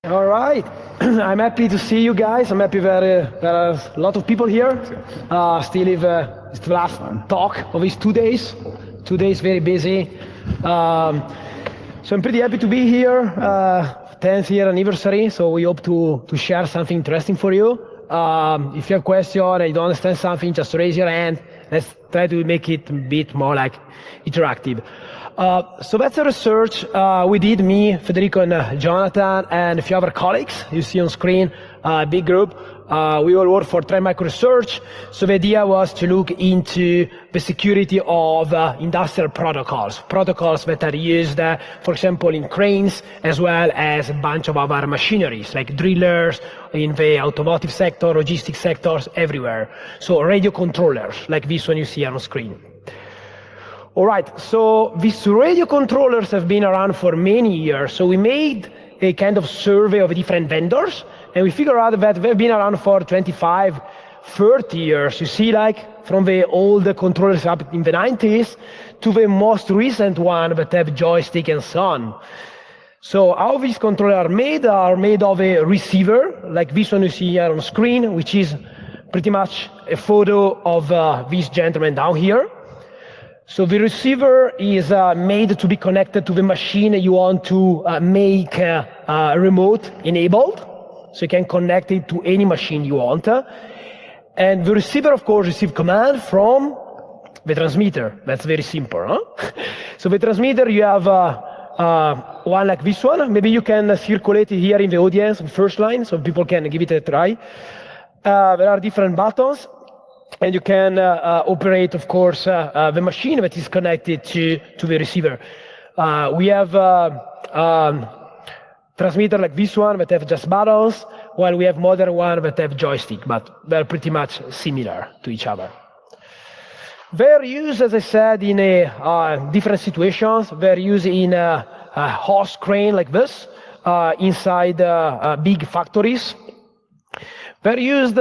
All right. I'm happy to see you guys. I'm happy that there are a lot of people here. Still, it's the last talk of these 2 days. 2 days very busy. So I'm pretty happy to be here. 10th year anniversary. So we hope to share something interesting for you. If you have a question and you don't understand something, just raise your hand. Let's try to make it a bit more like interactive. So that's a research we did, me, Federico, and Jonathan, and a few other colleagues. You see on screen, a big group. We all work for Trend Micro Research. So the idea was to look into the security of industrial protocols that are used, for example, in cranes, as well as a bunch of other machineries, like drillers, in the automotive sector, logistics sectors, everywhere. So radio controllers, like this one you see on screen. All right, so these radio controllers have been around for many years. So we made a kind of survey of different vendors, and we figured out that they've been around for 25, 30 years. You see, like, from the old controllers up in the 90s to the most recent one that have joystick and so on. So how these controllers are made of a receiver, like this one you see here on screen, which is pretty much a photo of this gentleman down here. So the receiver is made to be connected to the machine you want to make remote enabled. So you can connect it to any machine you want. And the receiver, of course, receives command from the transmitter. That's very simple, huh? So the transmitter, you have one like this one. Maybe you can circulate it here in the audience, the first line, so people can give it a try. There are different buttons. And you can operate, of course, the machine that is connected to the receiver. We have transmitter like this one that have just buttons, while we have modern one that have joystick, but they're pretty much similar to each other. They're used, as I said, in different situations. They're used in a horse crane like this, inside big factories. They're used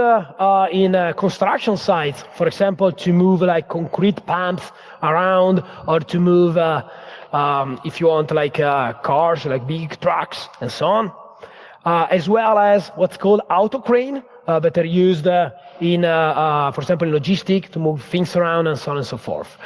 in construction sites, for example, to move like concrete pumps around, or to move, if you want, like cars, like big trucks, and so on. As well as what's called auto crane, that are used in, for example, in logistics, to move things around, and so on and so forth.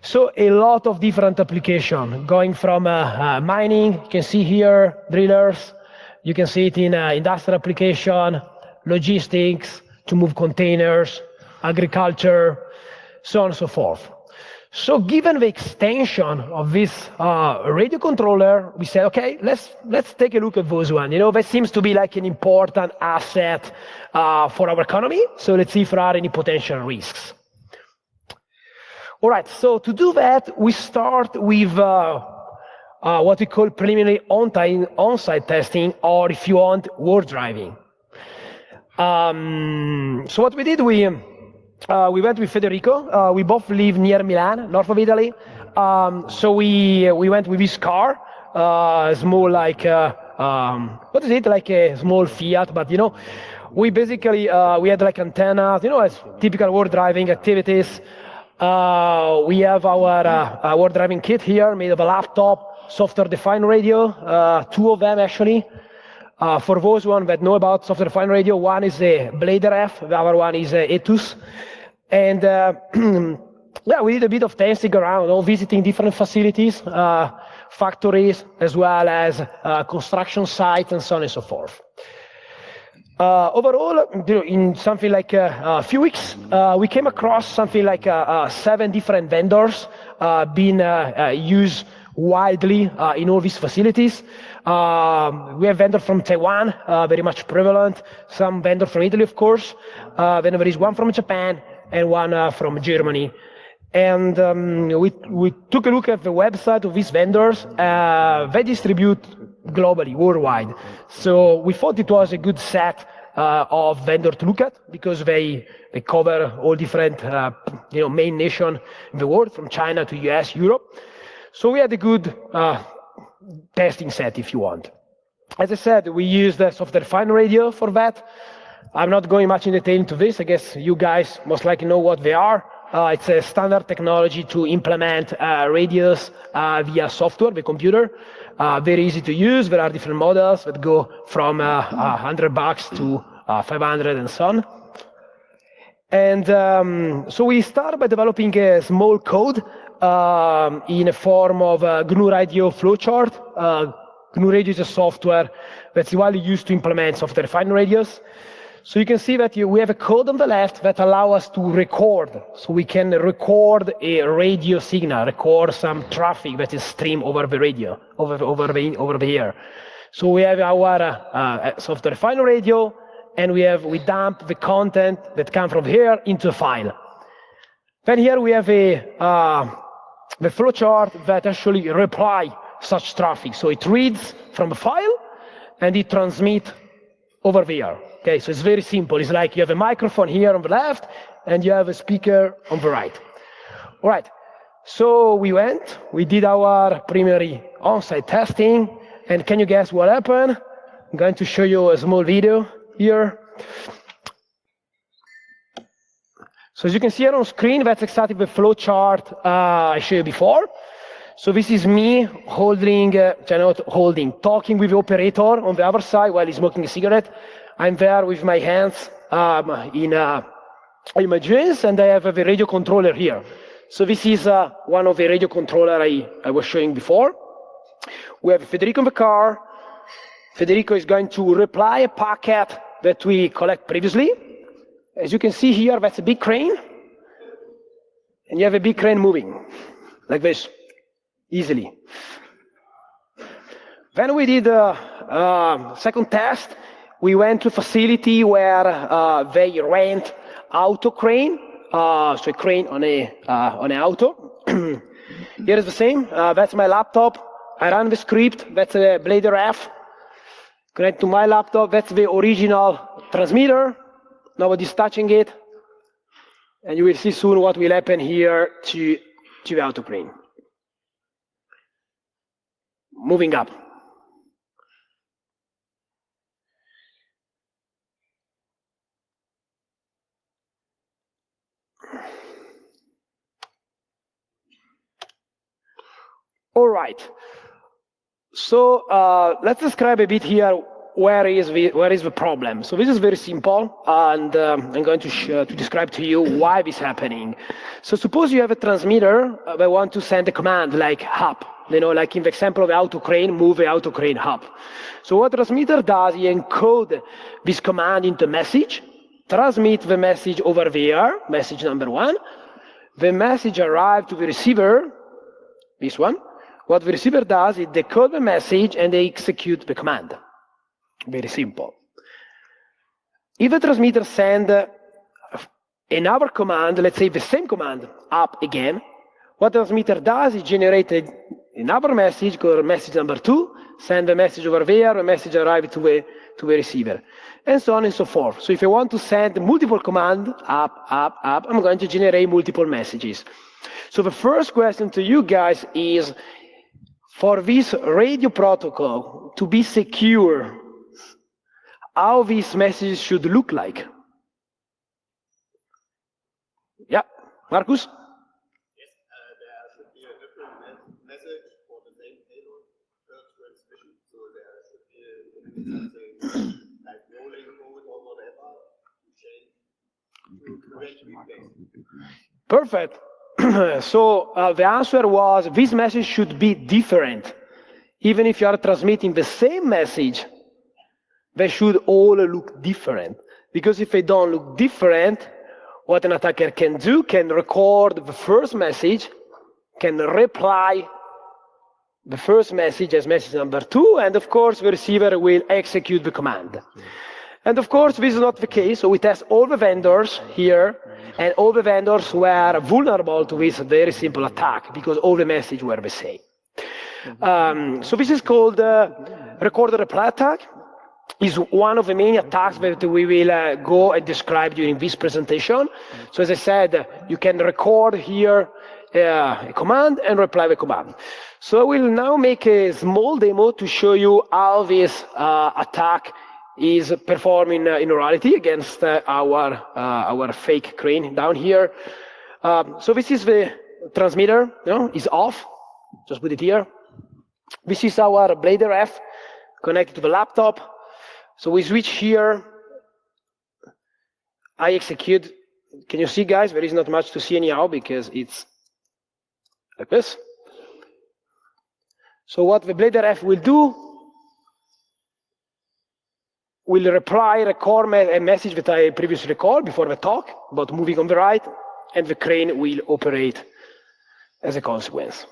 So a lot of different applications, going from mining, you can see here, drillers, you can see it in industrial application, logistics, to move containers, agriculture, so on and so forth. So given the extension of this radio controller, we said, okay, let's take a look at those one. You know, that seems to be like an important asset for our economy. So let's see if there are any potential risks. All right, so to do that, we start with what we call preliminary on-site testing, or if you want, war driving. So what we did, we went with Federico. We both live near Milan, north of Italy. So we went with his car, small, like what is it, like a small Fiat, but you know, we basically we had like antennas, you know, as typical war driving activities. We have our war driving kit here, made of a laptop, software-defined radio, 2 of them actually. For those one that know about software-defined radio, one is a Blade RF, the other one is a Etus. And yeah, we did a bit of testing around, visiting different facilities, factories, as well as construction sites, and so on and so forth. Overall, you know, in something like a few weeks, we came across something like 7 different vendors being used widely in all these facilities. We have vendors from Taiwan, very much prevalent, some vendors from Italy, of course. Then there is one from Japan and one from Germany. And we took a look at the website of these vendors. They distribute globally, worldwide. So we thought it was a good set of vendors to look at, because they cover all different main nations in the world, from China to US, Europe. So we had a good testing set, if you want. As I said, we used the software-defined radio for that. I'm not going much in detail into this. I guess you guys most likely know what they are. It's a standard technology to implement radios via software, the computer. Very easy to use. There are different models that go from $100 to 500 and so on. And so we started by developing a small code in a form of GNU Radio flowchart. GNU Radio is a software that's widely used to implement software-defined radios. So you can see that we have a code on the left that allows us to record. So we can record a radio signal, record some traffic that is streamed over the radio, over the air. So we have our software-defined radio, and we dump the content that comes from here into a file. Then here we have the flowchart that actually reply such traffic. So it reads from a file, and it transmits over there. Okay, so it's very simple. It's like you have a microphone here on the left, and you have a speaker on the right. All right, so we did our preliminary on-site testing, and can you guess what happened? I'm going to show you a small video here. So as you can see here on screen, that's exactly the flow chart I showed you before. So this is me talking with the operator on the other side while he's smoking a cigarette. I'm there with my hands in my jeans, and I have the radio controller here. So this is one of the radio controllers I was showing before. We have Federico in the car. Federico is going to reply a packet that we collect previously. As you can see here, that's a big crane. And you have a big crane moving, like this, easily. Then we did a second test. We went to a facility where they rent auto crane, so a crane on an auto. Here is the same. That's my laptop. I run the script. That's a Blader F. Connect to my laptop. That's the original transmitter. Nobody's touching it. And you will see soon what will happen here to the auto crane. Moving up. All right. So let's describe a bit here where is the problem. So this is very simple, and I'm going to describe to you why this is happening. So suppose you have a transmitter that want to send a command like up, like in the example of the auto crane, move the auto crane up. So what the transmitter does, he encodes this command into message, transmit the message over there, message number 1. The message arrives to the receiver, this one. What the receiver does is decode the message and they execute the command. Very simple. If the transmitter sends another command, let's say the same command, up again, what the transmitter does is generate another message called message number 2, send the message over there, the message arrives to the receiver, and so on and so forth. So if I want to send multiple commands, up, I'm going to generate multiple messages. So the first question to you guys is, for this radio protocol to be secure, how these messages should look like? Yeah, Marcus? Yes, there should be a different message for the same payload per transmission. So there should be something like rolling code or whatever to change to correct replace. Perfect. So the answer was this message should be different. Even if you are transmitting the same message, they should all look different. Because if they don't look different, what an attacker can do, can record the first message, can reply the first message as message number 2, and of course the receiver will execute the command. And of course, this is not the case, so we test all the vendors here, and all the vendors were vulnerable to this very simple attack, because all the messages were the same. So this is called recorder reply attack. Is one of the main attacks that we will go and describe during this presentation. So as I said, you can record here a command and reply the command. So I will now make a small demo to show you how this attack is performing in reality against our fake crane down here. So this is the transmitter, is off. Just put it here. This is our Blade RF connected to the laptop. So we switch here. I execute. Can you see, guys? There is not much to see anyhow because it's like this. So what the Blade RF will do, will record a message that I previously recorded before the talk about moving on the right, and the crane will operate as a consequence.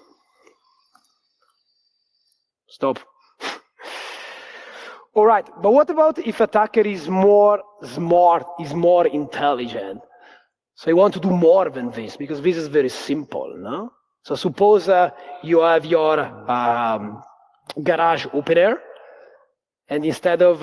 Stop. All right, but what about if attacker is more smart, is more intelligent? So you want to do more than this, because this is very simple, no? So suppose you have your garage opener, and instead of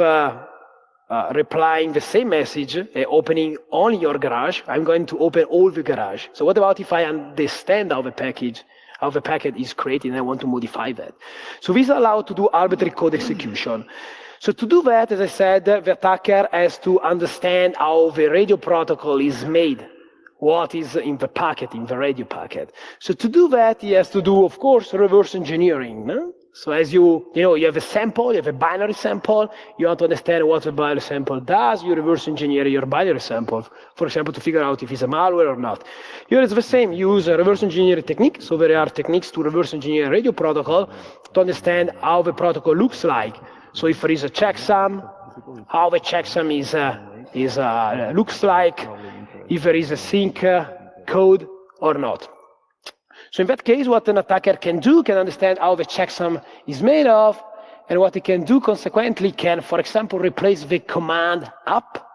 replying the same message, opening only your garage, I'm going to open all the garage. So what about if I understand how the packet is created and I want to modify that? So this allows to do arbitrary code execution. So to do that, as I said, the attacker has to understand how the radio protocol is made, what is in the packet, in the radio packet. So to do that, he has to do, of course, reverse engineering. No? So as you have a sample, you have a binary sample, you want to understand what the binary sample does, you reverse engineer your binary sample, for example, to figure out if it's a malware or not. Here it's the same, you use a reverse engineering technique, so there are techniques to reverse engineer radio protocol to understand how the protocol looks like. So if there is a checksum, how the checksum looks like, if there is a sync code or not. So in that case, what an attacker can do, can understand how the checksum is made of, and what he can do consequently can, for example, replace the command up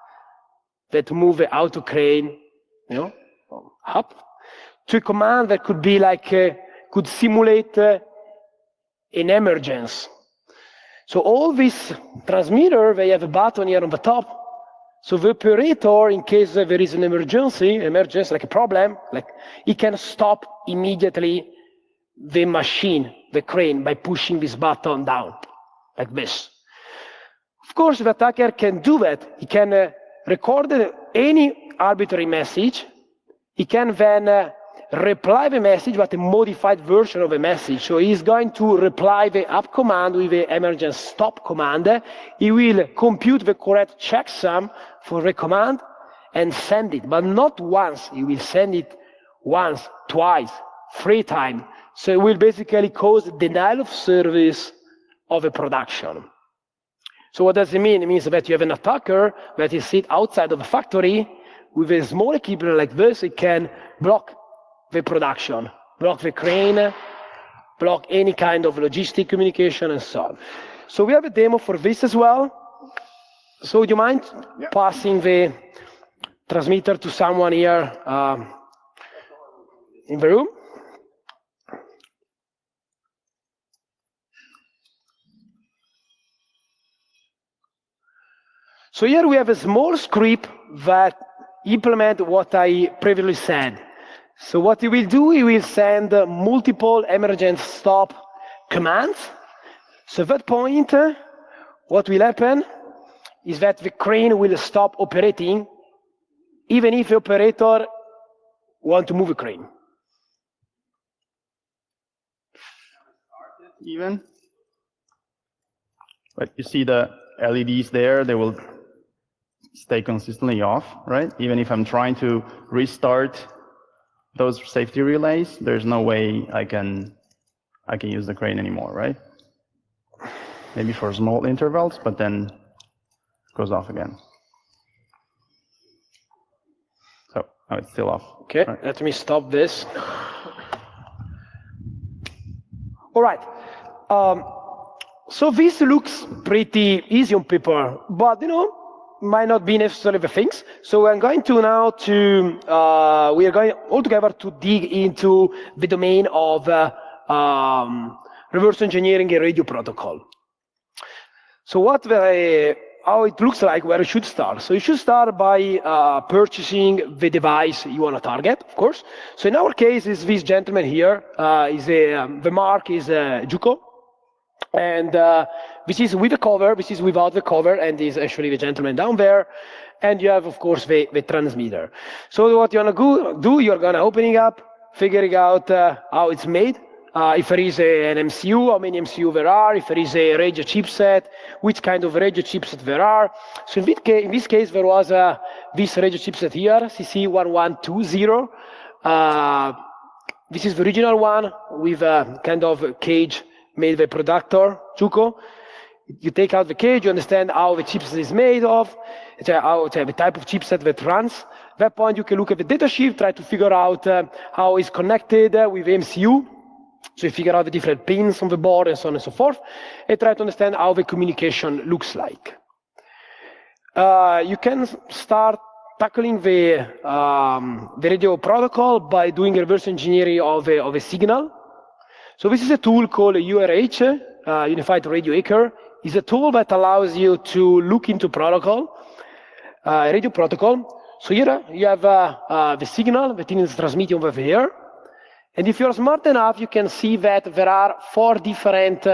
that move the auto crane, up, to a command that could be like, could simulate an emergence. So all this transmitter, they have a button here on the top. So the operator, in case there is an emergency, like a problem, like he can stop immediately the machine, the crane, by pushing this button down, like this. Of course, the attacker can do that. He can record any arbitrary message. He can then reply the message, but a modified version of the message. So he's going to reply the up command with the emergency stop command. He will compute the correct checksum for the command and send it, but not once. He will send it once, twice, 3 times. So it will basically cause denial of service of a production. So what does it mean? It means that you have an attacker that is sit outside of the factory with a small equipment like this. It can block the production, block the crane, block any kind of logistic communication and so on. So we have a demo for this as well. So do you mind passing the transmitter to someone here in the room? So here we have a small script that implements what I previously said. So what he will do, he will send multiple emergency stop commands. So at that point, what will happen is that the crane will stop operating, even if the operator wants to move the crane. Even, but you see the LEDs there, they will stay consistently off, right? Even if I'm trying to restart those safety relays, there's no way I can use the crane anymore, right? Maybe for small intervals, but then it goes off again. So now it's still off. Okay, right? Let me stop this. All right. So this looks pretty easy on paper, but might not be necessarily the things. So I'm going to now we are going all together to dig into the domain of reverse engineering a radio protocol. So how it looks like, where you should start. So you should start by purchasing the device you want to target, of course. So in our case, is this gentleman here. The mark is Juco. And this is with the cover, this is without the cover, and is actually the gentleman down there. And you have, of course, the transmitter. So what you're gonna do, you're gonna opening up, figuring out how it's made. If there is an MCU, how many MCU there are, if there is a radio chipset, which kind of radio chipset there are. So in this case, there was this radio chipset here, CC1120. This is the original one with a kind of cage made by producer, Chuko. You take out the cage, you understand how the chipset is made of, the type of chipset that runs. At that point, you can look at the datasheet, try to figure out how it's connected with the MCU. So you figure out the different pins on the board and so on and so forth, and try to understand how the communication looks like. You can start tackling the radio protocol by doing reverse engineering of a signal. So this is a tool called URH, Unified Radio Hacker. It's a tool that allows you to look into protocol, radio protocol. So here you have the signal that is transmitting over here. And if you're smart enough, you can see that there are 4 different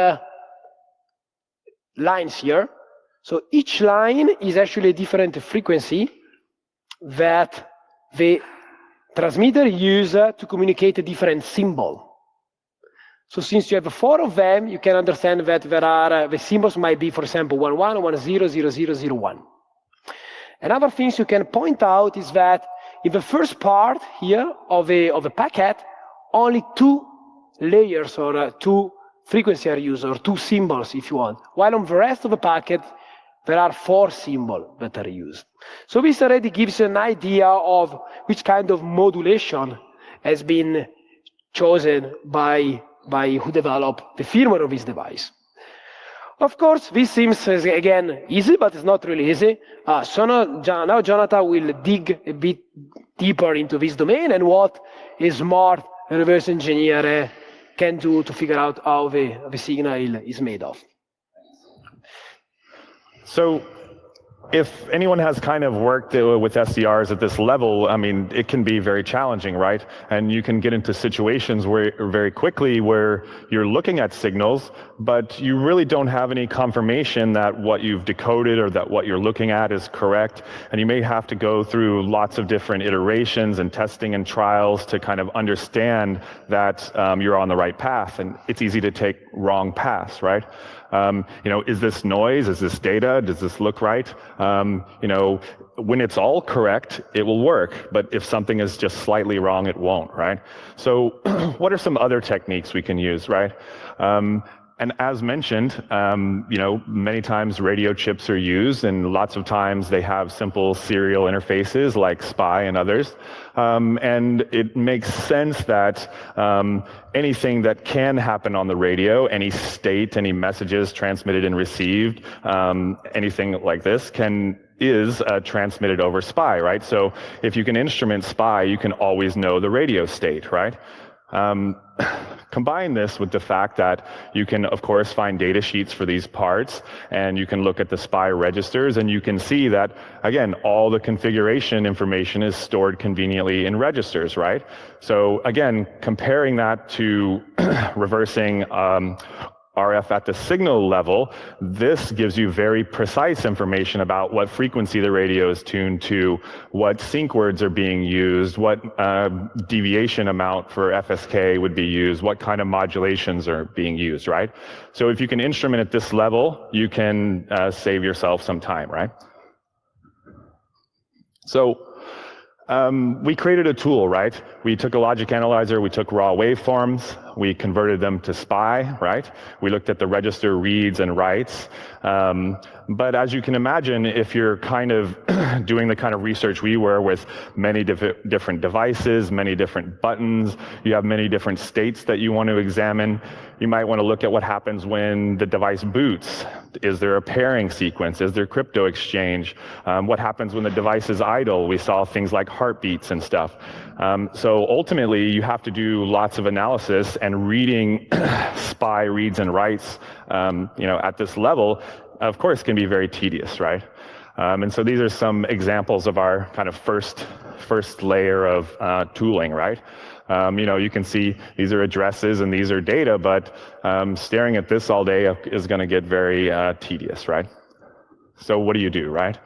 lines here. So each line is actually a different frequency that the transmitter uses to communicate a different symbol. So since you have 4 of them, you can understand that there are, the symbols might be, for example, 11, 10, 0001. Another thing you can point out is that in the first part here of a packet, only 2 layers or 2 frequencies are used, or 2 symbols if you want, while on the rest of the packet, there are 4 symbols that are used. So this already gives you an idea of which kind of modulation has been chosen by who developed the firmware of this device. Of course, this seems, again, easy, but it's not really easy. So now Jonathan will dig a bit deeper into this domain and what a smart reverse engineer can do to figure out how the signal is made of. So if anyone has kind of worked with SDRs at this level, I mean, it can be very challenging, right? And you can get into situations where very quickly where you're looking at signals, but you really don't have any confirmation that what you've decoded or that what you're looking at is correct. And you may have to go through lots of different iterations and testing and trials to kind of understand that you're on the right path. And it's easy to take wrong paths, right? Is this noise? Is this data? Does this look right? When it's all correct, it will work. But if something is just slightly wrong, it won't, right? So what are some other techniques we can use, right? And as mentioned, many times radio chips are used, and lots of times they have simple serial interfaces like SPI and others. And it makes sense that anything that can happen on the radio, any state, any messages transmitted and received, anything like this is transmitted over SPI, right? So if you can instrument SPI, you can always know the radio state, right? Combine this with the fact that you can, of course, find data sheets for these parts, and you can look at the SPI registers, and you can see that, again, all the configuration information is stored conveniently in registers, right? So again, comparing that to reversing RF at the signal level, this gives you very precise information about what frequency the radio is tuned to, what sync words are being used, what deviation amount for FSK would be used, what kind of modulations are being used, right? So if you can instrument at this level, you can save yourself some time, right? So we created a tool, right? We took a logic analyzer, we took raw waveforms, we converted them to SPI, right? We looked at the register reads and writes. But as you can imagine, if you're kind of doing the kind of research we were with many different devices, many different buttons, you have many different states that you want to examine, you might want to look at what happens when the device boots. Is there a pairing sequence? Is there crypto exchange? What happens when the device is idle? We saw things like heartbeats and stuff. So ultimately, you have to do lots of analysis, and reading SPI reads and writes, at this level, of course, can be very tedious, right? And so these are some examples of our kind of first layer of tooling, right? You can see these are addresses and these are data, but staring at this all day is going to get very tedious, right? So what do you do, right?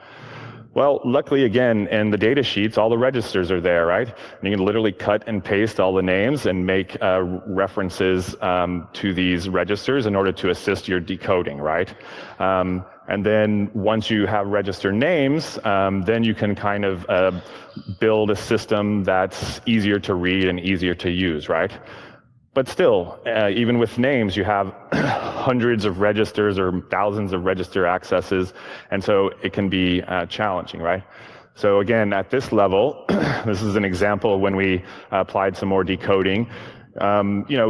Well, luckily, again, in the data sheets, all the registers are there, right? And you can literally cut and paste all the names and make references to these registers in order to assist your decoding, right? And then once you have register names, then you can kind of build a system that's easier to read and easier to use, right? But still, even with names, you have hundreds of registers or thousands of register accesses, and so it can be challenging, right? So again, at this level, this is an example of when we applied some more decoding.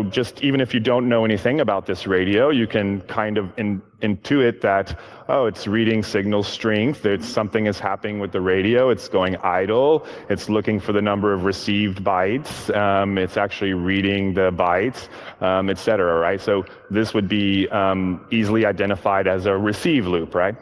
Just even if you don't know anything about this radio, you can kind of intuit that, oh, it's reading signal strength, something is happening with the radio, it's going idle, it's looking for the number of received bytes, it's actually reading the bytes, et cetera, right? So this would be easily identified as a receive loop, right?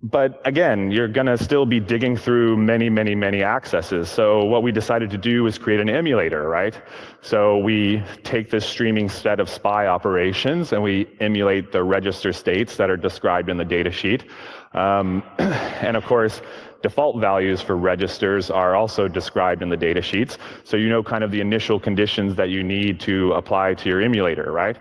But again, you're going to still be digging through many, many, many accesses. So what we decided to do is create an emulator, right? So we take this streaming set of SPI operations and we emulate the register states that are described in the data sheet. And of course, default values for registers are also described in the data sheets. So you know kind of the initial conditions that you need to apply to your emulator, right?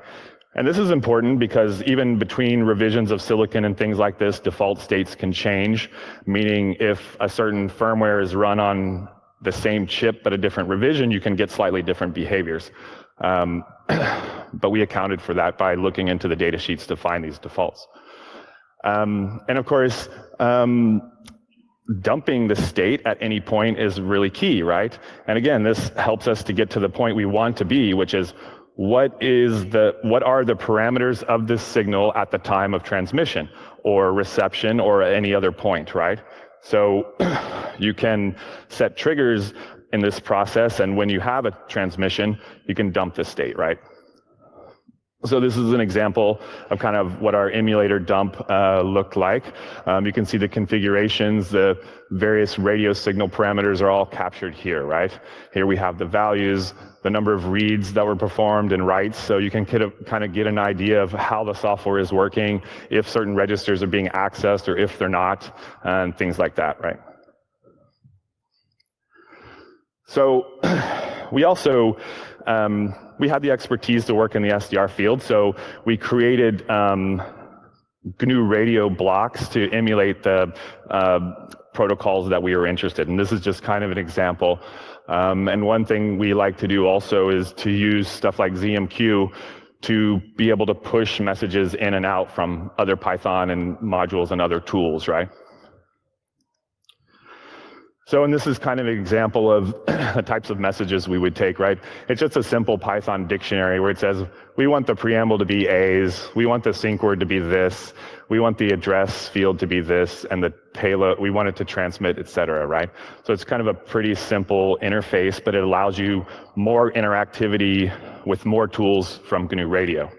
And this is important because even between revisions of silicon and things like this, default states can change, meaning if a certain firmware is run on the same chip but a different revision, you can get slightly different behaviors. But we accounted for that by looking into the data sheets to find these defaults. And of course, dumping the state at any point is really key, right? And again, this helps us to get to the point we want to be, which is what are the parameters of this signal at the time of transmission or reception or any other point, right? So you can set triggers in this process, and when you have a transmission, you can dump the state, right? So this is an example of kind of what our emulator dump looked like. You can see the configurations, the various radio signal parameters are all captured here, right? Here we have the values, the number of reads that were performed and writes, so you can kind of get an idea of how the software is working, if certain registers are being accessed or if they're not, and things like that, right? So we also, we had the expertise to work in the SDR field, so we created GNU radio blocks to emulate the protocols that we were interested in. This is just kind of an example. And one thing we like to do also is to use stuff like ZMQ to be able to push messages in and out from other Python and modules and other tools, right? So, and this is kind of an example of the types of messages we would take, right? It's just a simple Python dictionary where it says, we want the preamble to be A's, we want the sync word to be this, we want the address field to be this, and the payload, we want it to transmit, et cetera, right? So it's kind of a pretty simple interface, but it allows you more interactivity with more tools from GNU Radio.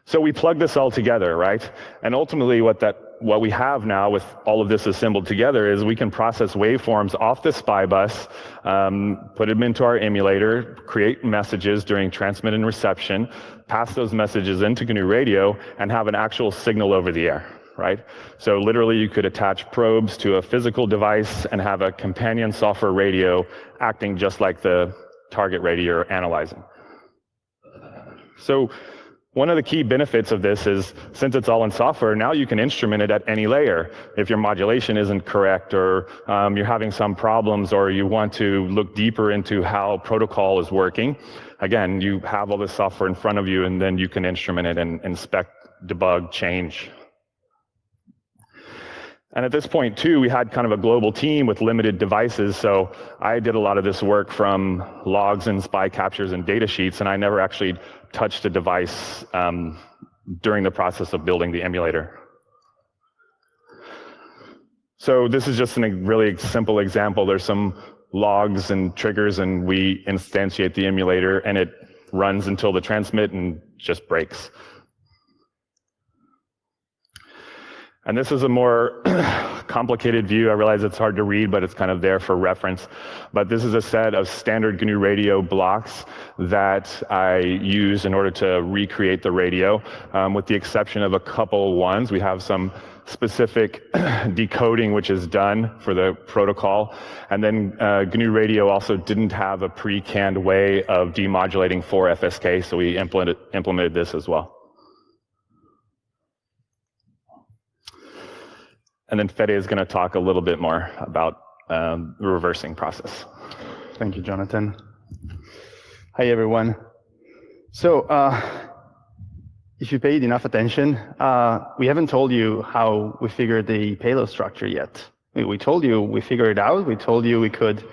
So we plug this all together, right? And ultimately what we have now with all of this assembled together is we can process waveforms off the SPI bus, put them into our emulator, create messages during transmit and reception, pass those messages into GNU Radio, and have an actual signal over the air, right? So literally you could attach probes to a physical device and have a companion software radio acting just like the target radio you're analyzing. So one of the key benefits of this is, since it's all in software, now you can instrument it at any layer. If your modulation isn't correct, or you're having some problems, or you want to look deeper into how protocol is working, again, you have all this software in front of you, and then you can instrument it and inspect, debug, change. And at this point, too, we had kind of a global team with limited devices, so I did a lot of this work from logs and SPI captures and data sheets, and I never actually touched a device during the process of building the emulator. So this is just a really simple example. There's some logs and triggers, and we instantiate the emulator, and it runs until the transmit and just breaks. And this is a more complicated view. I realize it's hard to read, but it's kind of there for reference. But this is a set of standard GNU radio blocks that I use in order to recreate the radio, with the exception of a couple ones. We have some specific decoding which is done for the protocol. And then GNU Radio also didn't have a pre-canned way of demodulating for FSK, so we implemented this as well. And then Fede is going to talk a little bit more about the reversing process. Thank you, Jonathan. Hi, everyone. So, if you paid enough attention, we haven't told you how we figured the payload structure yet. We told you we figured it out. We told you we could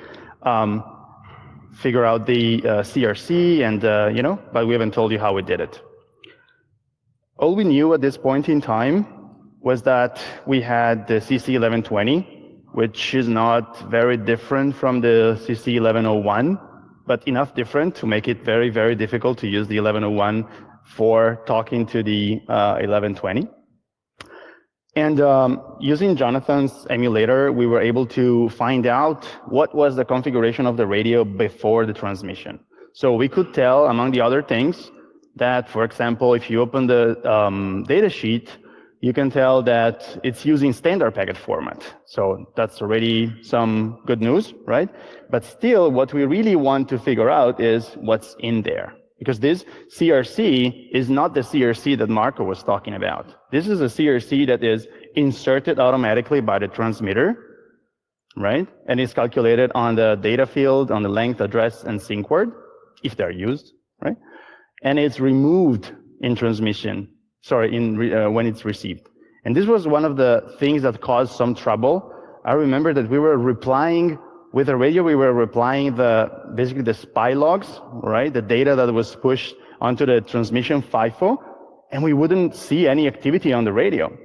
figure out the CRC and, but we haven't told you how we did it. All we knew at this point in time was that we had the CC1120, which is not very different from the CC1101, but enough different to make it very, very difficult to use the 1101 for talking to the 1120. And using Jonathan's emulator, we were able to find out what was the configuration of the radio before the transmission. So we could tell, among the other things, that, for example, if you open the data sheet, you can tell that it's using standard packet format. So that's already some good news, right? But still, what we really want to figure out is what's in there. Because this CRC is not the CRC that Marco was talking about. This is a CRC that is inserted automatically by the transmitter, right? And it's calculated on the data field, on the length, address, and sync word, if they're used, right? And it's removed in transmission, when it's received. And this was one of the things that caused some trouble. I remember that we were replying with the radio, we were replying basically the spy logs, right? The data that was pushed onto the transmission FIFO, and we wouldn't see any activity on the radio.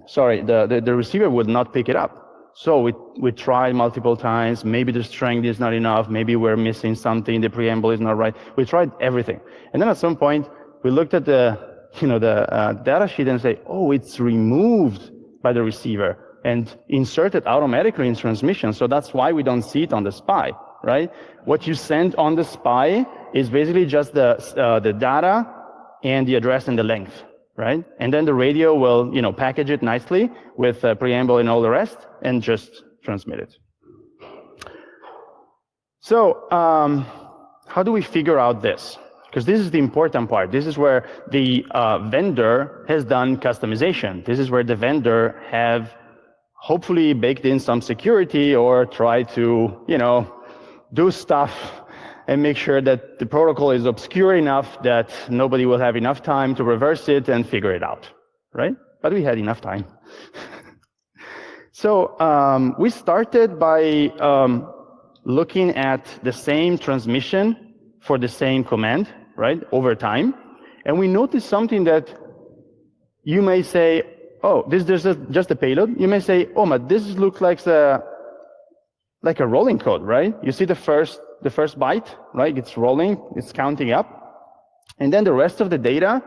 Sorry, the receiver would not pick it up. So we tried multiple times. Maybe the strength is not enough. Maybe we're missing something. The preamble is not right. We tried everything. And then at some point, we looked at the data sheet and say, oh, it's removed by the receiver and inserted automatically in transmission. So that's why we don't see it on the SPI, right? What you send on the SPI is basically just the data and the address and the length, right? And then the radio will, package it nicely with a preamble and all the rest and just transmit it. So how do we figure out this? Because this is the important part. This is where the vendor has done customization. This is where the vendor have hopefully baked in some security or try to, do stuff and make sure that the protocol is obscure enough that nobody will have enough time to reverse it and figure it out, right? But we had enough time. So we started by looking at the same transmission for the same command, right, over time. And we noticed something that you may say, oh, this is just a payload. You may say, oh, but this looks like a rolling code, right? You see the first byte, right? It's rolling, it's counting up. And then the rest of the data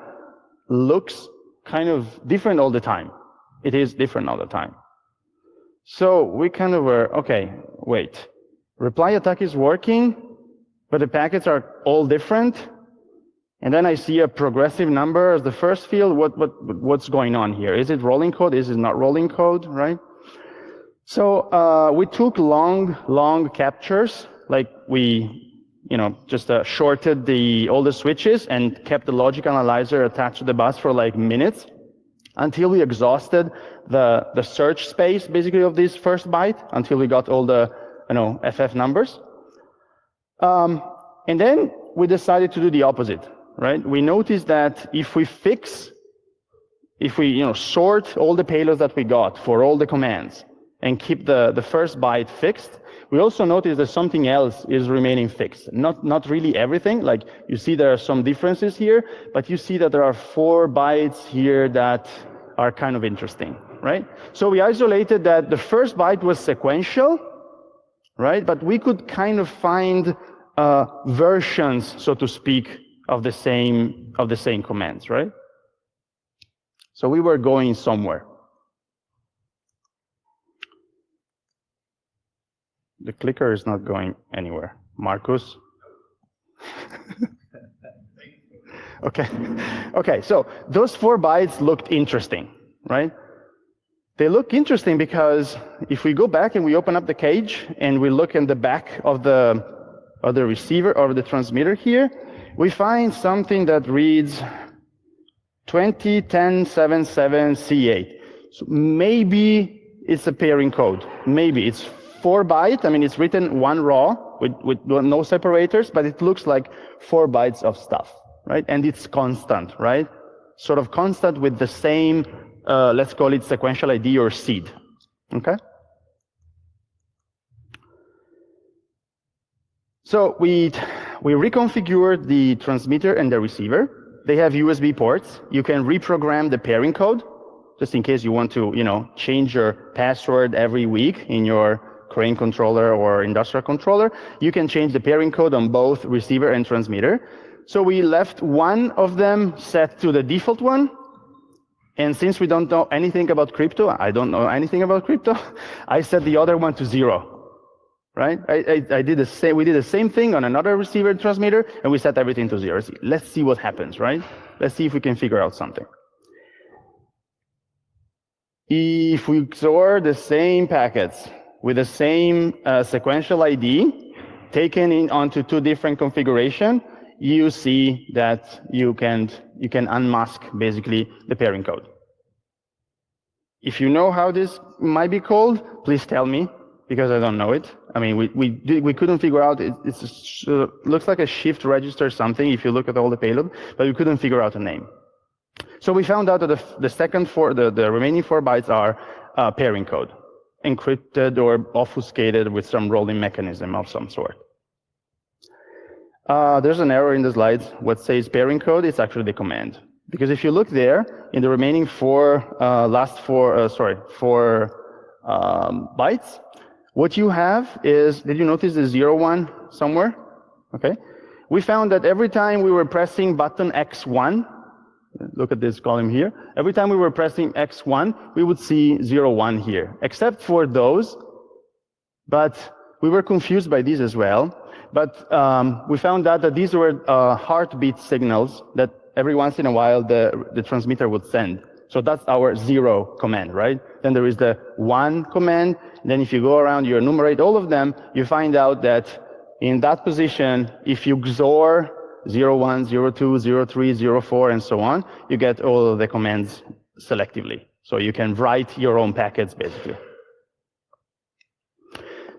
looks kind of different all the time. It is different all the time. So we kind of were, okay, wait. Reply attack is working, but the packets are all different. And then I see a progressive number as the first field. What's going on here? Is it rolling code? Is it not rolling code, right? So we took long captures, like we, just shorted all the switches and kept the logic analyzer attached to the bus for like minutes until we exhausted the search space, basically, of this first byte, until we got all the, FF numbers. And then we decided to do the opposite. Right? We noticed that if we sort all the payloads that we got for all the commands and keep the first byte fixed, we also noticed that something else is remaining fixed. Not really everything. Like you see there are some differences here, but you see that there are 4 bytes here that are kind of interesting, right? So we isolated that the first byte was sequential, right? But we could kind of find versions, so to speak, of the same commands, right? So we were going somewhere. The clicker is not going anywhere. Marcus? Okay, so those 4 bytes looked interesting, right? They look interesting because if we go back and we open up the cage and we look in the back of the receiver or the transmitter here, we find something that reads 201077 C8. So maybe it's a pairing code. Maybe it's 4 bytes. I mean, it's written 1 raw with no separators, but it looks like 4 bytes of stuff, right? And it's constant, right? Sort of constant with the same, let's call it sequential ID or seed, okay? So we reconfigured the transmitter and the receiver. They have USB ports. You can reprogram the pairing code, just in case you want to, change your password every week in your crane controller or industrial controller. You can change the pairing code on both receiver and transmitter. So we left one of them set to the default one. And since we don't know anything about crypto, I don't know anything about crypto, I set the other one to 0, right? I did the same. We did the same thing on another receiver and transmitter, and we set everything to 0. Let's see what happens, right? Let's see if we can figure out something. If we XOR the same packets with the same sequential ID taken in onto 2 different configurations, you see that you can unmask basically the pairing code. If you know how this might be called, please tell me, because I don't know it. I mean, we couldn't figure out. It looks like a shift register something if you look at all the payload, but we couldn't figure out a name. So we found out that the remaining 4 bytes are pairing code, encrypted or obfuscated with some rolling mechanism of some sort. There's an error in the slides. What says pairing code? It's actually the command. Because if you look there, in the remaining 4 bytes, what you have is, did you notice the 0, 1 somewhere? Okay. We found that every time we were pressing button X1, look at this column here, every time we were pressing X1, we would see 0, 1 here, except for those. But we were confused by these as well. But we found out that these were heartbeat signals that every once in a while the transmitter would send. So that's our 0 command, right? Then there is the 1 command. Then if you go around, you enumerate all of them, you find out that in that position, if you XOR 0, 1, 0, 2, 0, 3, 0, 4, and so on, you get all of the commands selectively. So you can write your own packets, basically.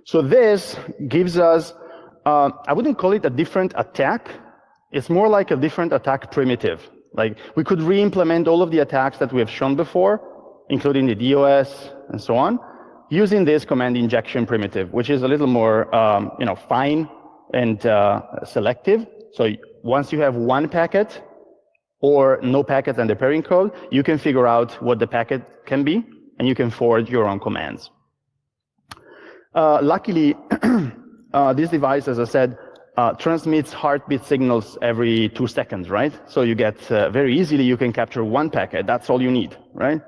So this gives us, I wouldn't call it a different attack. It's more like a different attack primitive. Like, we could re-implement all of the attacks that we have shown before, including the DOS and so on, using this command injection primitive, which is a little more, fine and selective. So once you have 1 packet or no packet and the pairing code, you can figure out what the packet can be, and you can forward your own commands. Luckily, this device, as I said, transmits heartbeat signals every 2 seconds, right? So you get very easily, you can capture 1 packet. That's all you need, right?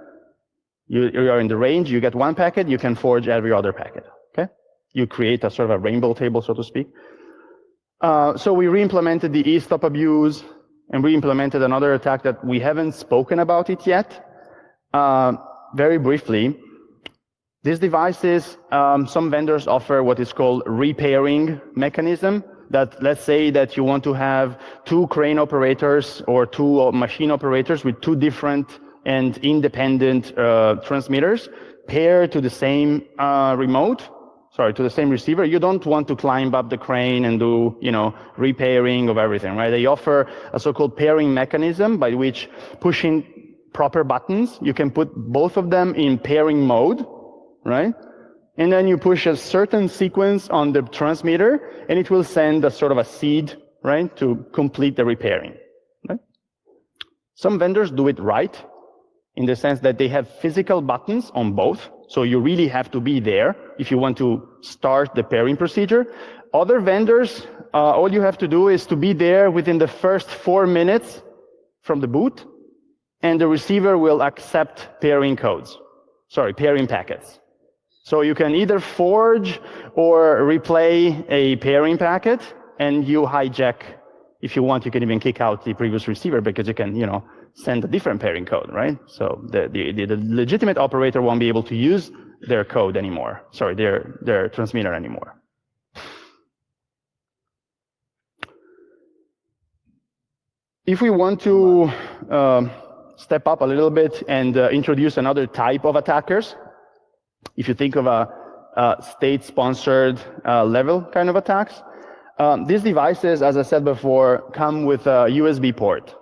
You are in the range, you get 1 packet, you can forge every other packet, okay? You create a sort of a rainbow table, so to speak. So we re-implemented the e-stop abuse, and we implemented another attack that we haven't spoken about it yet. Very briefly, these devices, some vendors offer what is called repairing mechanism, that let's say that you want to have 2 crane operators or 2 machine operators with 2 different and independent transmitters paired to the same to the same receiver. You don't want to climb up the crane and do, repairing of everything, right? They offer a so-called pairing mechanism by which pushing proper buttons, you can put both of them in pairing mode, right? And then you push a certain sequence on the transmitter, and it will send a sort of a seed, right, to complete the repairing, right? Some vendors do it right, in the sense that they have physical buttons on both, so you really have to be there if you want to start the pairing procedure. Other vendors, all you have to do is to be there within the first 4 minutes from the boot, and the receiver will accept pairing packets. So you can either forge or replay a pairing packet, and you hijack. If you want, you can even kick out the previous receiver because you can, send a different pairing code, right? So the legitimate operator won't be able to use their code anymore. Sorry, their transmitter anymore. If we want to step up a little bit and introduce another type of attackers, if you think of a state-sponsored level kind of attacks, these devices, as I said before, come with a USB port.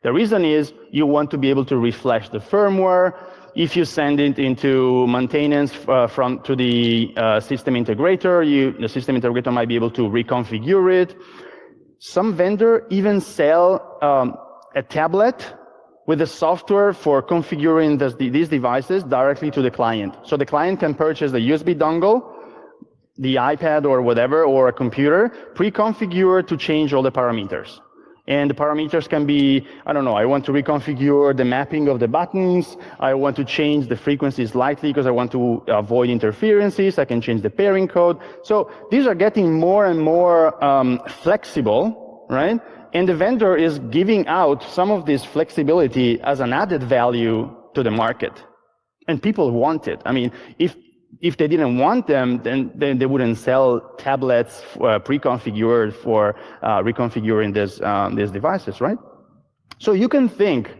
The reason is you want to be able to refresh the firmware. If you send it into maintenance to the system integrator, the system integrator might be able to reconfigure it. Some vendor even sell a tablet with the software for configuring these devices directly to the client. So the client can purchase the USB dongle, the iPad or whatever, or a computer, pre-configured to change all the parameters. And the parameters can be, I don't know, I want to reconfigure the mapping of the buttons, I want to change the frequency slightly because I want to avoid interferences, I can change the pairing code. So these are getting more and more flexible, right? And the vendor is giving out some of this flexibility as an added value to the market. And people want it. I mean, if they didn't want them, then they wouldn't sell tablets pre-configured for reconfiguring these devices, right? So you can think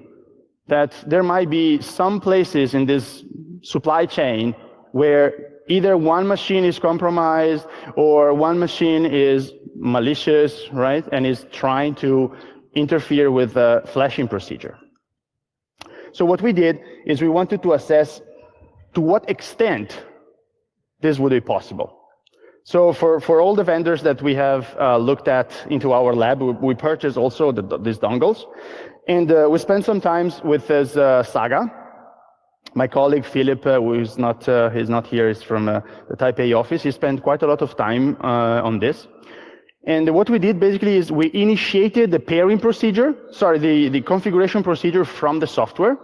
that there might be some places in this supply chain where either one machine is compromised or one machine is malicious, right, and is trying to interfere with the flashing procedure. So what we did is we wanted to assess to what extent this would be possible. So for all the vendors that we have looked at into our lab, we purchased also these dongles. And we spent some time with this saga. My colleague Philip, he's not here, he's from the Taipei office. He spent quite a lot of time on this. And what we did basically is we initiated the pairing procedure, the configuration procedure from the software.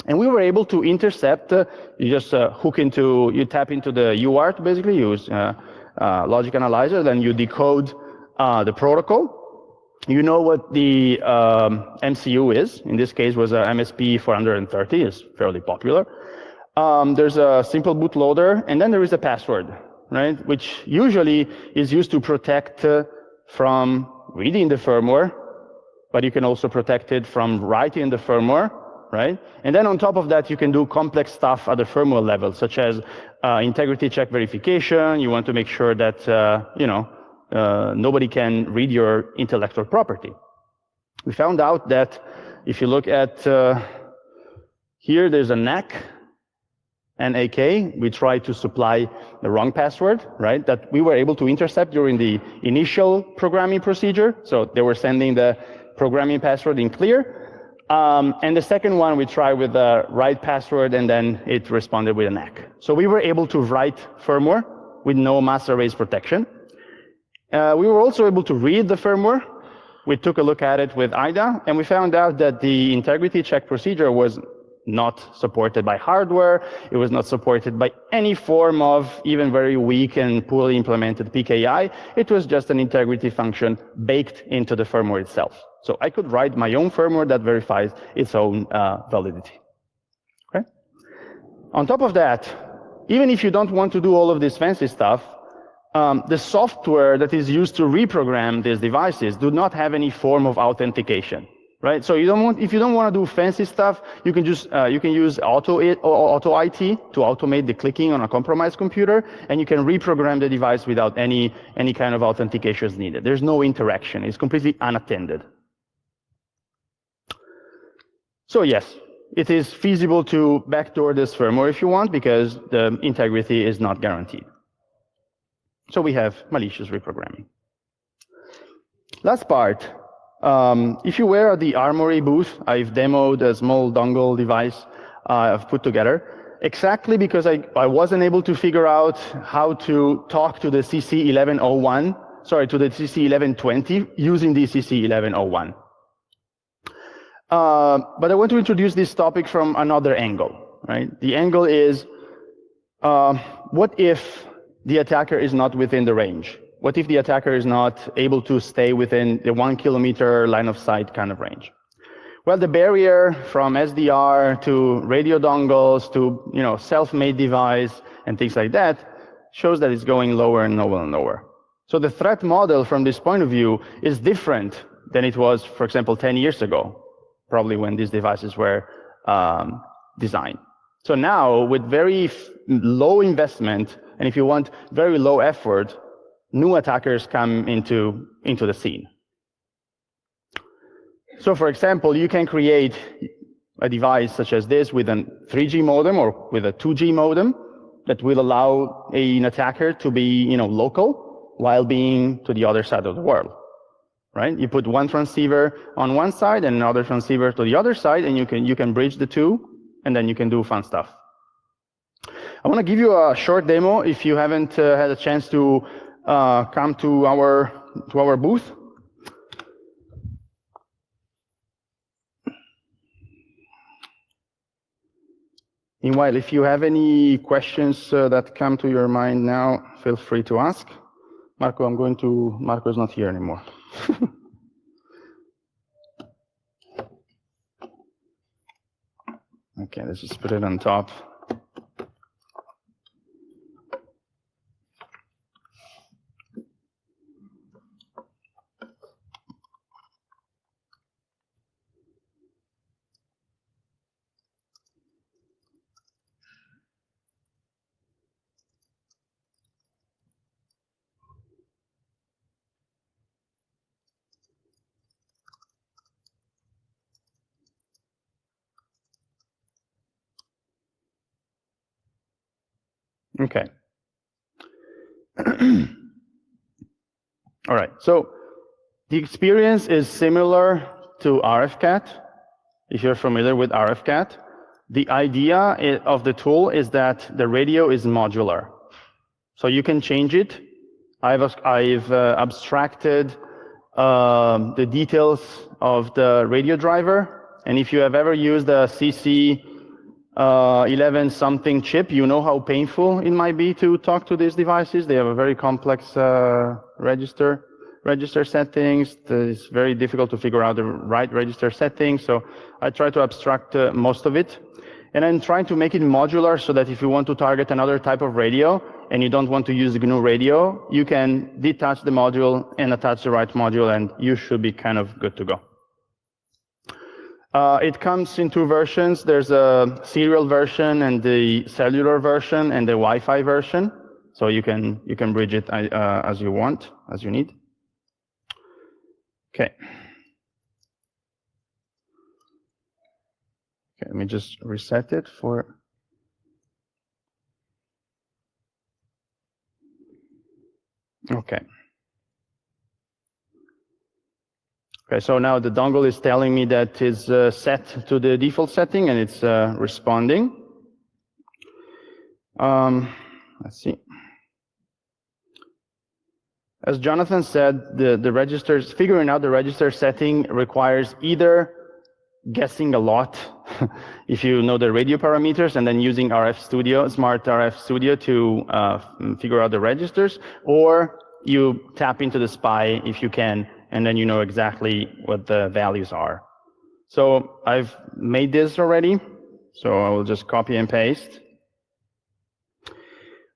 And we were able to intercept, you just you tap into the UART, basically, use logic analyzer, then you decode the protocol. You know what the MCU is. In this case, was a MSP 430, it's fairly popular. There's a simple bootloader, and then there is a password, right? Which usually is used to protect from reading the firmware, but you can also protect it from writing the firmware, right? And then on top of that, you can do complex stuff at the firmware level, such as integrity check verification. You want to make sure that, nobody can read your intellectual property. We found out that if you look at here, there's a NAK, NAK. We tried to supply the wrong password, right? That we were able to intercept during the initial programming procedure. So they were sending the programming password in clear. And the second one, we tried with the right password, and then it responded with a NAK. So we were able to write firmware with no mass arrays protection. We were also able to read the firmware. We took a look at it with IDA, and we found out that the integrity check procedure was not supported by hardware. It was not supported by any form of even very weak and poorly implemented PKI. It was just an integrity function baked into the firmware itself. So I could write my own firmware that verifies its own validity. Okay? On top of that, even if you don't want to do all of this fancy stuff, the software that is used to reprogram these devices do not have any form of authentication, right? So if you don't want to do fancy stuff, you can just you can use auto IT to automate the clicking on a compromised computer, and you can reprogram the device without any kind of authentications needed. There's no interaction; it's completely unattended. So yes, it is feasible to backdoor this firmware if you want, because the integrity is not guaranteed. So we have malicious reprogramming. Last part, if you were at the Armory booth, I've demoed a small dongle device I've put together, exactly because I wasn't able to figure out how to talk to the CC1101, to the CC1120 using the CC1101. But I want to introduce this topic from another angle, right? The angle is, What if the attacker is not within the range? What if the attacker is not able to stay within the 1 kilometer line of sight kind of range? Well, the barrier from SDR to radio dongles to self-made device and things like that shows that it's going lower and lower and lower. So the threat model from this point of view is different than it was, for example, 10 years ago, probably when these devices were designed. So now, with very low investment, and if you want, very low effort, new attackers come into the scene. So, for example, you can create a device such as this with a 3G modem or with a 2G modem that will allow an attacker to be local while being to the other side of the world. Right? You put one transceiver on one side and another transceiver to the other side, and you can bridge the two, and then you can do fun stuff. I want to give you a short demo if you haven't had a chance to come to our booth. Meanwhile, if you have any questions that come to your mind now, feel free to ask. Marco's not here anymore. Okay, let's just put it on top. Okay. All right, so the experience is similar to RFCAT, if you're familiar with RFCAT. The idea of the tool is that the radio is modular. So you can change it. I've abstracted the details of the radio driver, and if you have ever used a CC 11 something chip, you know how painful it might be to talk to these devices. They have a very complex register settings. It's very difficult to figure out the right register settings. So I try to abstract most of it. And I'm trying to make it modular so that if you want to target another type of radio and you don't want to use the GNU radio, you can detach the module and attach the right module, and you should be kind of good to go. It comes in two versions. There's a serial version and the cellular version and the Wi-Fi version. So you can bridge it as you want, as you need. Okay. Okay, let me just reset it for. Okay. Okay, so now the dongle is telling me that it's set to the default setting and it's responding. Let's see. As Jonathan said, the registers, figuring out the register setting requires either guessing a lot, if you know the radio parameters, and then using RF Studio, Smart RF Studio to figure out the registers, or you tap into the SPI if you can, and then you know exactly what the values are. So I've made this already, so I will just copy and paste.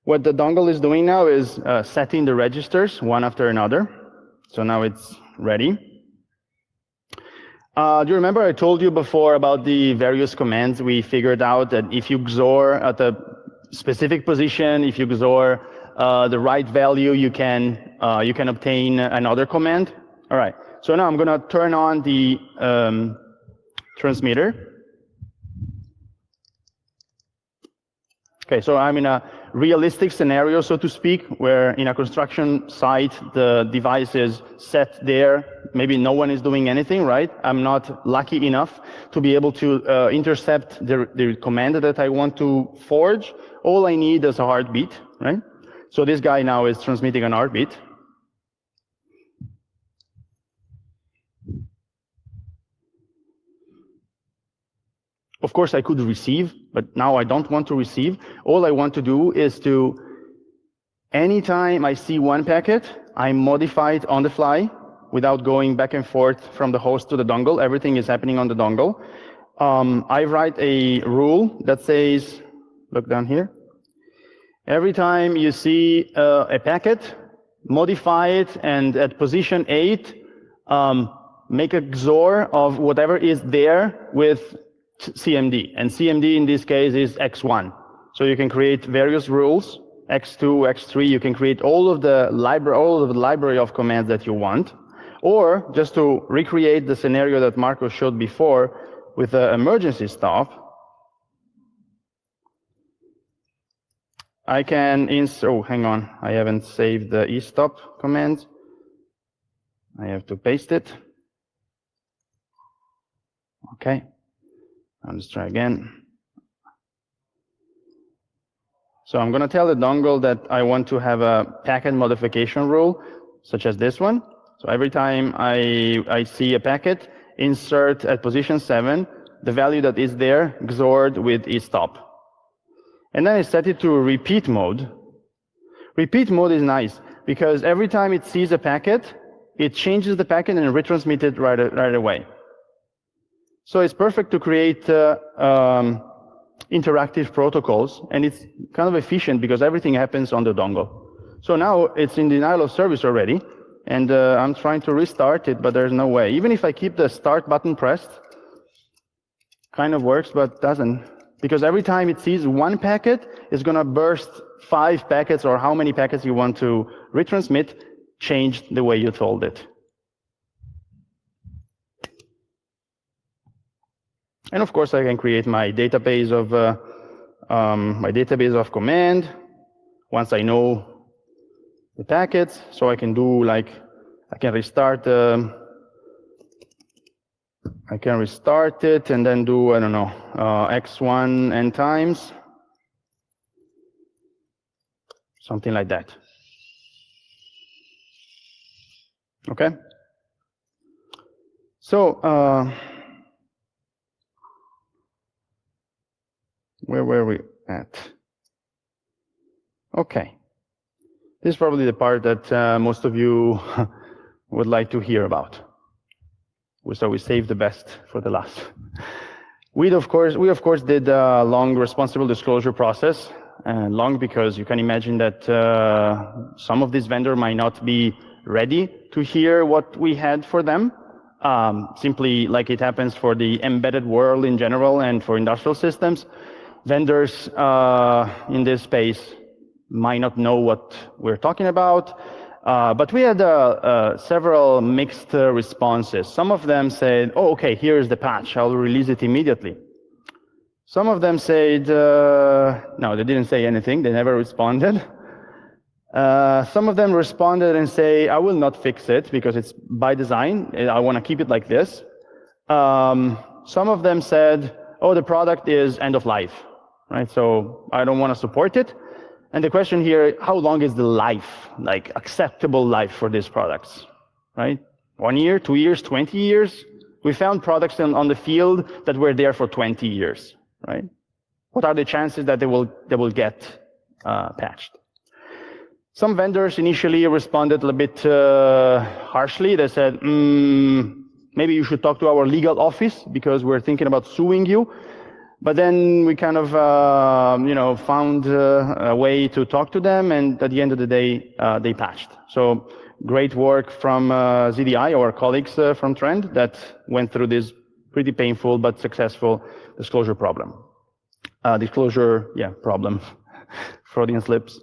What the dongle is doing now is setting the registers one after another. So now it's ready. Do you remember I told you before about the various commands? We figured out that if you XOR at a specific position, if you XOR the right value, you can obtain another command. All right, so now I'm going to turn on the transmitter. Okay, so I'm in a realistic scenario, so to speak, where in a construction site, the device is set there. Maybe no one is doing anything, right? I'm not lucky enough to be able to intercept the command that I want to forge. All I need is a heartbeat, right? So this guy now is transmitting an heartbeat. Of course, I could receive, but now I don't want to receive. All I want to do is to, anytime I see one packet, I modify it on the fly without going back and forth from the host to the dongle. Everything is happening on the dongle. I write a rule that says, look down here. Every time you see a packet, modify it, and at position 8, make a XOR of whatever is there with CMD. And CMD in this case is X1. So you can create various rules, X2, X3. You can create all of the library of commands that you want. Or just to recreate the scenario that Marco showed before with the emergency stop, I can insert, oh, hang on, I haven't saved the eStop command. I have to paste it. Okay, I'll just try again. So I'm going to tell the dongle that I want to have a packet modification rule, such as this one. So every time I see a packet, insert at position 7, the value that is there, XORed with eStop. And then I set it to repeat mode. Repeat mode is nice, because every time it sees a packet, it changes the packet and retransmits it right away. So it's perfect to create interactive protocols, and it's kind of efficient because everything happens on the dongle. So now it's in denial of service already, and I'm trying to restart it, but there's no way. Even if I keep the start button pressed, kind of works, but doesn't. Because every time it sees one packet, it's going to burst 5 packets, or how many packets you want to retransmit, changed the way you told it. And of course, I can create my database of command once I know the packets. So I can do like, I can restart it and then do, I don't know, x1 n times, something like that. Okay. So where were we at? Okay. This is probably the part that most of you would like to hear about. So we saved the best for the last. We of course did a long responsible disclosure process, and long because you can imagine that some of these vendors might not be ready to hear what we had for them. Simply like it happens for the embedded world in general and for industrial systems, vendors in this space might not know what we're talking about. But we had several mixed responses. Some of them said, oh, okay, here's the patch, I'll release it immediately. Some of them said, no, they didn't say anything, they never responded. Some of them responded and say, I will not fix it because it's by design, I want to keep it like this. Some of them said, oh, the product is end of life, right? So I don't want to support it. And the question here, how long is the life, like acceptable life for these products, right? 1 year, 2 years, 20 years? We found products on the field that were there for 20 years, right? What are the chances that they will get patched? Some vendors initially responded a little bit harshly. They said, maybe you should talk to our legal office because we're thinking about suing you. But then we kind of, found a way to talk to them, and at the end of the day, they patched. So great work from ZDI, our colleagues from Trend, that went through this pretty painful but successful disclosure problem. Problem. Freudian slips.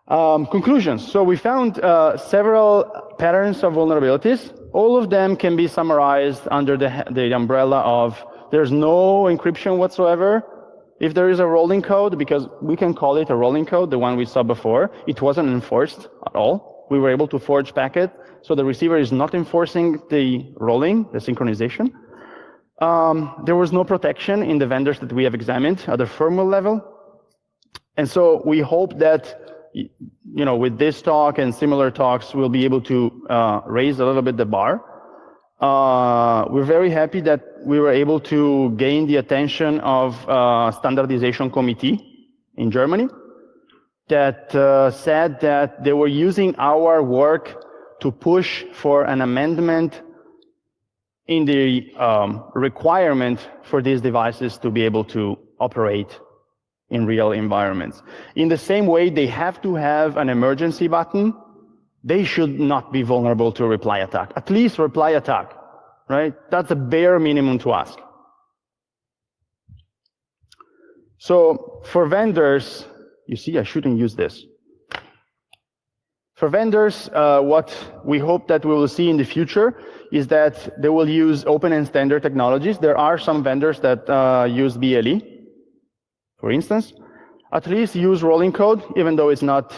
Conclusions. So we found several patterns of vulnerabilities. All of them can be summarized under the umbrella of there's no encryption whatsoever. If there is a rolling code, because we can call it a rolling code, the one we saw before, it wasn't enforced at all. We were able to forge packet, so the receiver is not enforcing the rolling, the synchronization. There was no protection in the vendors that we have examined at the firmware level. And so we hope that, with this talk and similar talks, we'll be able to raise a little bit the bar. We're very happy that we were able to gain the attention of standardization committee in Germany that said that they were using our work to push for an amendment in the requirement for these devices to be able to operate in real environments. In the same way, they have to have an emergency button. They should not be vulnerable to a reply attack. At least reply attack, right? That's a bare minimum to ask. So for vendors, you see, I shouldn't use this. For vendors, what we hope that we will see in the future is that they will use open and standard technologies. There are some vendors that use BLE, for instance. At least use rolling code, even though it's not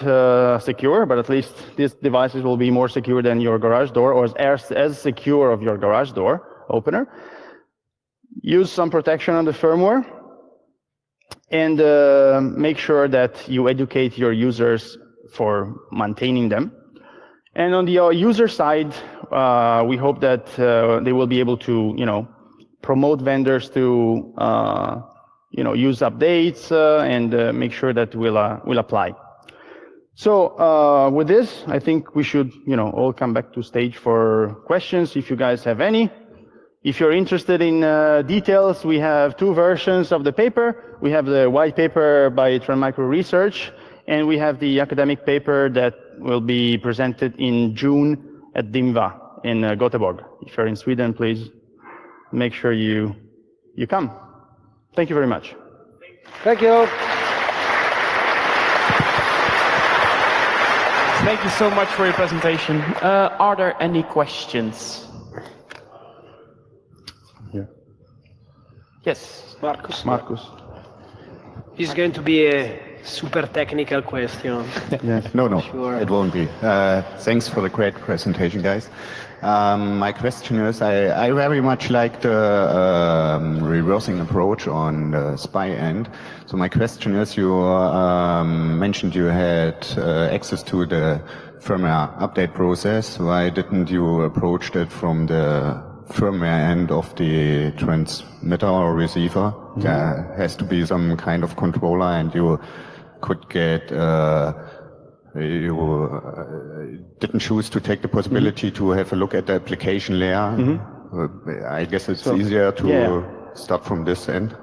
secure, but at least these devices will be more secure than your garage door, or as secure of your garage door opener. Use some protection on the firmware, and make sure that you educate your users for maintaining them. And on the user side, we hope that they will be able to, promote vendors to, use updates and make sure that will apply. So with this, I think we should, all come back to stage for questions if you guys have any. If you're interested in details, we have 2 versions of the paper. We have the white paper by Trend Micro Research, and we have the academic paper that will be presented in June at DIMVA in Göteborg. If you're in Sweden, please make sure you come. Thank you very much. Thank you. Thank you so much for your presentation. Are there any questions? Yeah. Yes. Marcus. It's going to be a super technical question. Yes. No, Sure. it won't be. Thanks for the great presentation, guys. My question is, I very much like the reversing approach on the spy end. So my question is, you mentioned you had access to the firmware update process. Why didn't you approach it from the firmware end of the transmitter or receiver? Mm-hmm. There has to be some kind of controller, and you could get you didn't choose to take the possibility to have a look at the application layer. Mm-hmm. I guess it's easier to start from this end.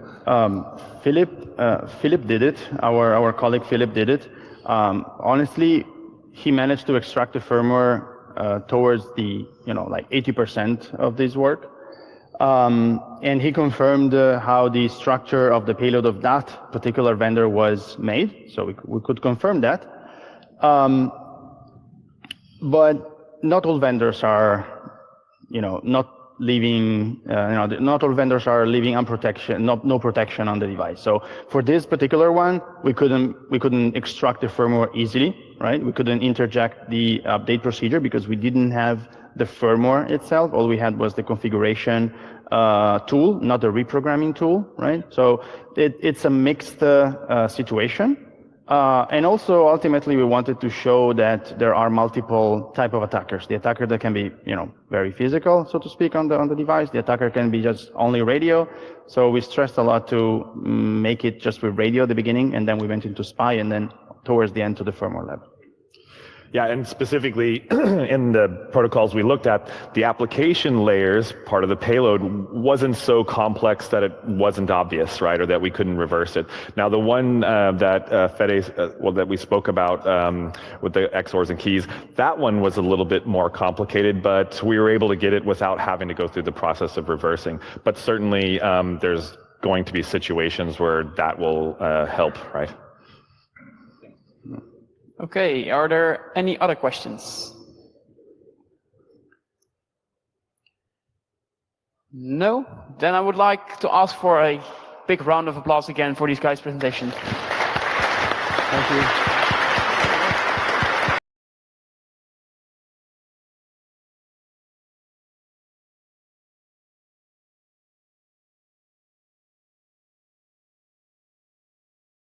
Philip did it. Our colleague Philip did it. Honestly, he managed to extract the firmware towards the like 80% of this work, and he confirmed how the structure of the payload of that particular vendor was made. So we could confirm that. But not all vendors are, not leaving, not all vendors are leaving no protection on the device. So for this particular one, we couldn't extract the firmware easily, right? We couldn't interject the update procedure because we didn't have the firmware itself. All we had was the configuration tool, not the reprogramming tool, right? So it's a mixed situation. And also, ultimately, we wanted to show that there are multiple type of attackers. The attacker that can be, very physical, so to speak, on the device. The attacker can be just only radio. So we stressed a lot to make it just with radio at the beginning, and then we went into spy, and then towards the end to the firmware level. Yeah, and specifically in the protocols we looked at, the application layers, part of the payload, wasn't so complex that it wasn't obvious, right, or that we couldn't reverse it. Now, the one that that we spoke about with the XORs and keys, that one was a little bit more complicated, but we were able to get it without having to go through the process of reversing. But certainly, there's going to be situations where that will help, right? Okay, are there any other questions? No? Then I would like to ask for a big round of applause again for these guys' presentation. Thank you.